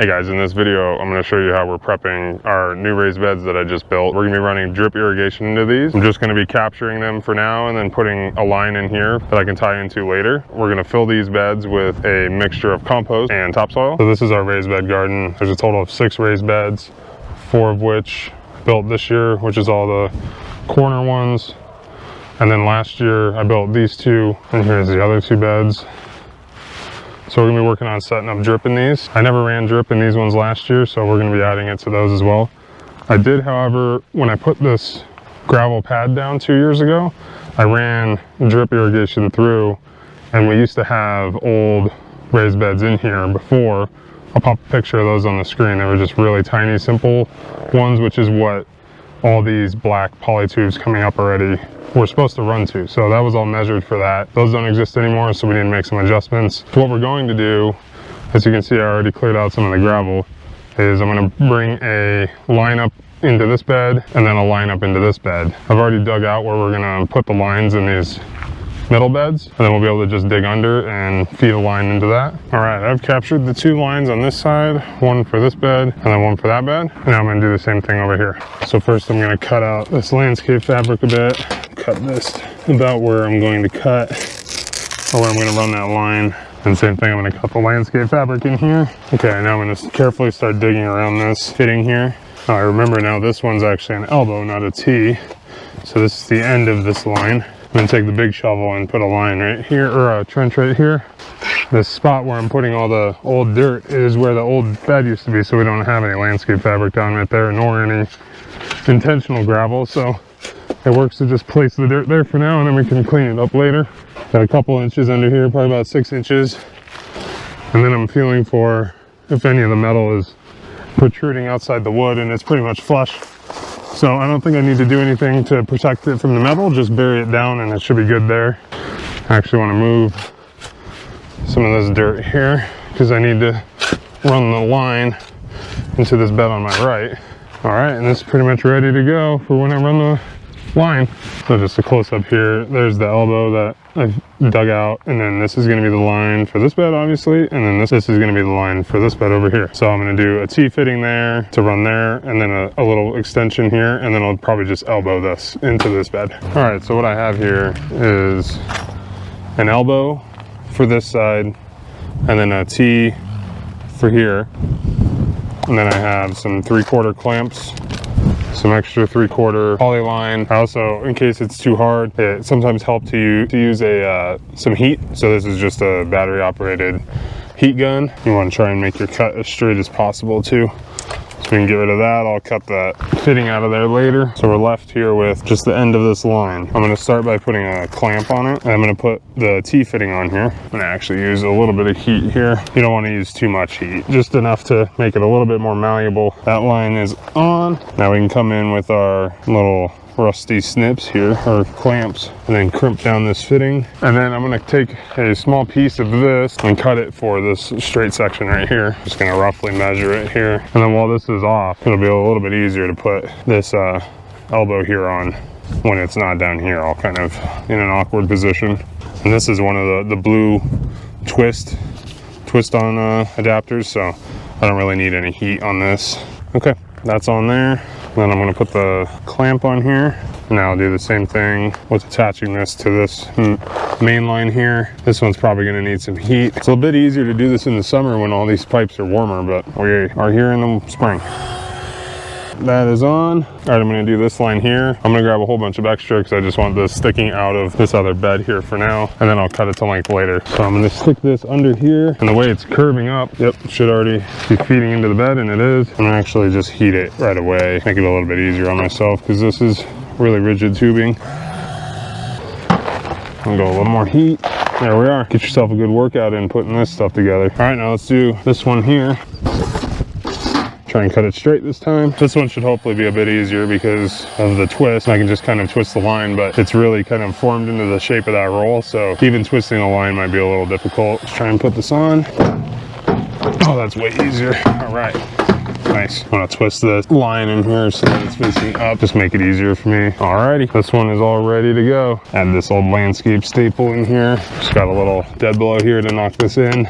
Hey guys, in this video, I'm going to show you how we're prepping our new raised beds that I just built. We're going to be running drip irrigation into these. I'm just going to be capturing them for now and then putting a line in here that I can tie into later. We're going to fill these beds with a mixture of compost and topsoil. So this is our raised bed garden. There's a total of 6 raised beds, 4 of which built this year, which is all the corner ones. And then last year I built these 2, and here's the other 2 beds. So we're gonna be working on setting up drip in these. I never ran drip in these ones last year, so we're gonna be adding it to those as well. I did, however, when I put this gravel pad down 2 years ago, I ran drip irrigation through, and we used to have old raised beds in here before. I'll pop a picture of those on the screen. They were just really tiny, simple ones, which is what all these black poly tubes coming up already we're supposed to run to. So that was all measured for that. Those don't exist anymore, so we need to make some adjustments. So what we're going to do, as you can see, I already cleared out some of the gravel, is I'm going to bring a line up into this bed and then a line up into this bed. I've already dug out where we're going to put the lines in these middle beds, and then we'll be able to just dig under and feed a line into that. All right, I've captured the 2 lines on this side, one for this bed and then one for that bed. And now I'm gonna do the same thing over here. So first I'm gonna cut out this landscape fabric a bit, cut this about where I'm going to cut, or where I'm gonna run that line. And same thing, I'm gonna cut the landscape fabric in here. Okay, now I'm gonna carefully start digging around this fitting here. I remember now this one's actually an elbow, not a T. So this is the end of this line. I'm gonna take the big shovel and put a line right here, or a trench right here. This spot where I'm putting all the old dirt is where the old bed used to be, so we don't have any landscape fabric down right there, nor any intentional gravel. So it works to just place the dirt there for now, and then we can clean it up later. Got a couple inches under here, probably about 6 inches. And then I'm feeling for if any of the metal is protruding outside the wood, and it's pretty much flush. So I don't think I need to do anything to protect it from the metal, just bury it down and it should be good there. I actually want to move some of this dirt here because I need to run the line into this bed on my right. All right, and this is pretty much ready to go for when I run the line. So just a close up here, there's the elbow that I've dug out, and then this is going to be the line for this bed obviously, and then this is going to be the line for this bed over here. So I'm going to do a T fitting there to run there, and then a little extension here, and then I'll probably just elbow this into this bed. All right, so what I have here is an elbow for this side, and then a T for here, and then I have some 3/4 clamps, some extra 3/4 poly line. Also, in case it's too hard, it sometimes helps to use some heat. So this is just a battery operated heat gun. You want to try and make your cut as straight as possible too. So we can get rid of that. I'll cut that fitting out of there later. So we're left here with just the end of this line. I'm going to start by putting a clamp on it. And I'm going to put the T fitting on here. I'm going to actually use a little bit of heat here. You don't want to use too much heat, just enough to make it a little bit more malleable. That line is on. Now we can come in with our little rusty snips here, or clamps, and then crimp down this fitting. And then I'm going to take a small piece of this and cut it for this straight section right here. Just going to roughly measure it here, and then while this is off, it'll be a little bit easier to put this elbow here on when it's not down here, all kind of in an awkward position. And this is one of the blue twist on adapters, so I don't really need any heat on this. Okay, that's on there. Then I'm going to put the clamp on here. Now I'll do the same thing with attaching this to this main line here. This one's probably going to need some heat. It's a bit easier to do this in the summer when all these pipes are warmer, but we are here in the spring. That is on. All right, I'm going to do this line here. I'm going to grab a whole bunch of extra because I just want this sticking out of this other bed here for now, and then I'll cut it to length later. So I'm going to stick this under here, and the way it's curving up, yep, it should already be feeding into the bed, and it is. I'm going to actually just heat it right away, make it a little bit easier on myself because this is really rigid tubing. I'll go a little more heat. There we are. Get yourself a good workout in putting this stuff together. All right, now let's do this one here. Try and cut it straight this time. This one should hopefully be a bit easier because of the twist. I can just kind of twist the line, but it's really kind of formed into the shape of that roll, so even twisting the line might be a little difficult. Let's try and put this on. Oh, that's way easier. All right, nice. I'm gonna twist the line in here so that it's facing up, just make it easier for me. Alrighty, this one is all ready to go. Add this old landscape staple in here. Just got a little dead blow here to knock this in.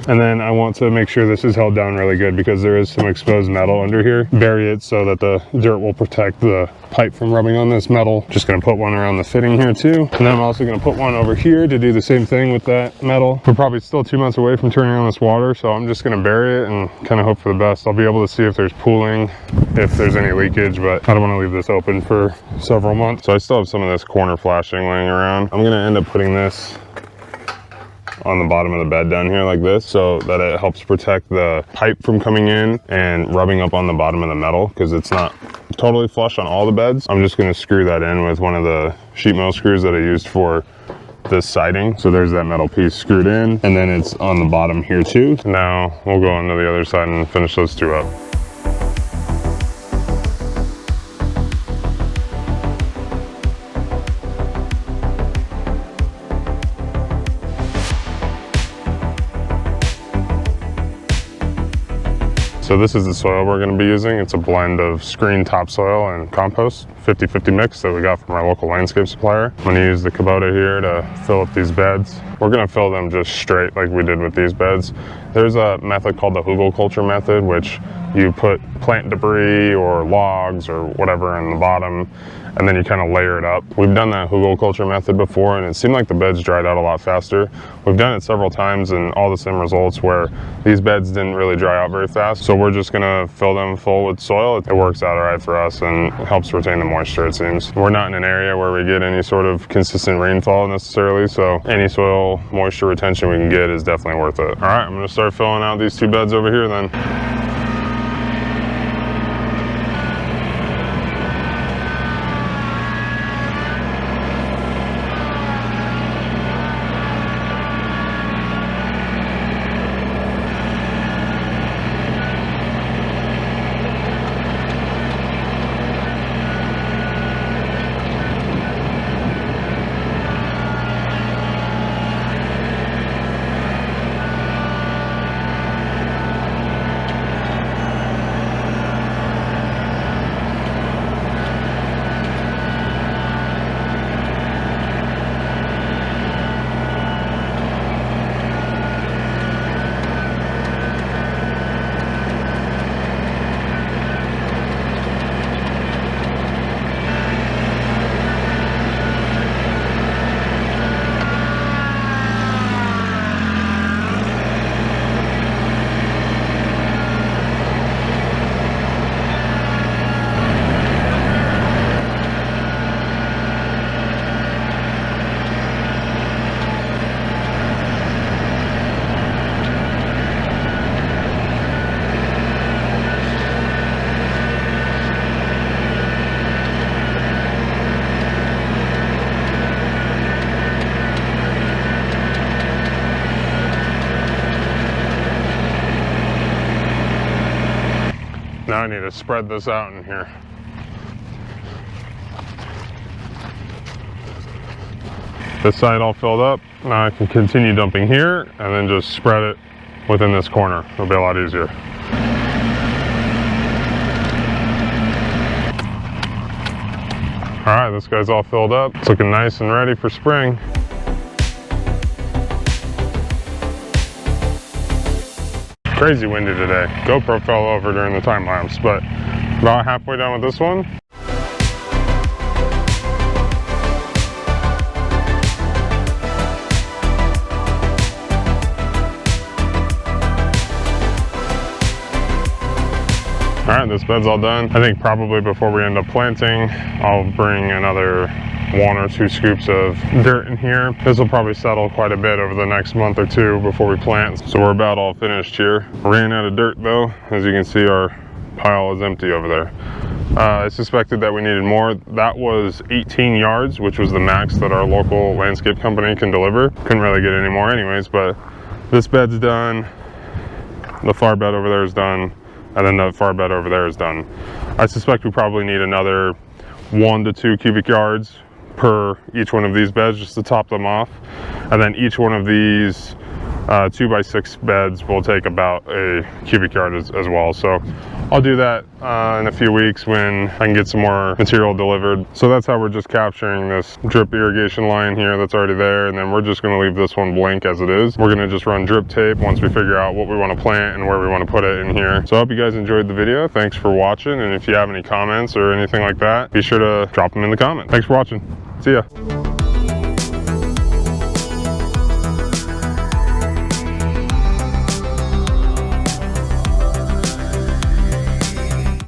And then I want to make sure this is held down really good because there is some exposed metal under here. Bury it so that the dirt will protect the pipe from rubbing on this metal. Just gonna put one around the fitting here too. And then I'm also gonna put one over here to do the same thing with that metal. We're probably still 2 months away from turning on this water, so I'm just gonna bury it and kind of hope for the best. I'll be able to see if there's pooling, if there's any leakage, but I don't wanna leave this open for several months. So I still have some of this corner flashing laying around. I'm gonna end up putting this on the bottom of the bed down here like this, so that it helps protect the pipe from coming in and rubbing up on the bottom of the metal, because it's not totally flush on all the beds. I'm just going to screw that in with one of the sheet metal screws that I used for this siding. So there's that metal piece screwed in, and then it's on the bottom here too. Now we'll go onto the other side and finish those two up. So this is the soil we're going to be using. It's a blend of screen topsoil and compost, 50-50 mix that we got from our local landscape supplier. I'm going to use the Kubota here to fill up these beds. We're going to fill them just straight like we did with these beds. There's a method called the hugelkultur method, which you put plant debris or logs or whatever in the bottom, and then you kind of layer it up. We've done that hugelkultur method before, and it seemed like the beds dried out a lot faster. We've done it several times and all the same results, where these beds didn't really dry out very fast. So we're just gonna fill them full with soil. It works out all right for us and helps retain the moisture, it seems. We're not in an area where we get any sort of consistent rainfall necessarily, so any soil moisture retention we can get is definitely worth it. All right, I'm gonna start filling out these two beds over here then. Now I need to spread this out in here. This side all filled up. Now I can continue dumping here and then just spread it within this corner. It'll be a lot easier. All right, this guy's all filled up. It's looking nice and ready for spring. Crazy windy today. GoPro fell over during the time lapse, but about halfway done with this one. All right, this bed's all done. I think probably before we end up planting, I'll bring another 1 or 2 scoops of dirt in here. This will probably settle quite a bit over the next month or 2 before we plant. So we're about all finished here. Ran out of dirt though. As you can see, our pile is empty over there. I suspected that we needed more. That was 18 yards, which was the max that our local landscape company can deliver. Couldn't really get any more anyways, but this bed's done. The far bed over there is done. And then the far bed over there is done. I suspect we probably need another 1 to 2 cubic yards per each one of these beds just to top them off. And then each one of these 2x6 beds will take about a cubic yard as well. So I'll do that in a few weeks when I can get some more material delivered. So that's how we're just capturing this drip irrigation line here that's already there, and then we're just going to leave this one blank as it is. We're going to just run drip tape once we figure out what we want to plant and where we want to put it in here. So I hope you guys enjoyed the video. Thanks for watching, and if you have any comments or anything like that, be sure to drop them in the comments. Thanks for watching. See ya.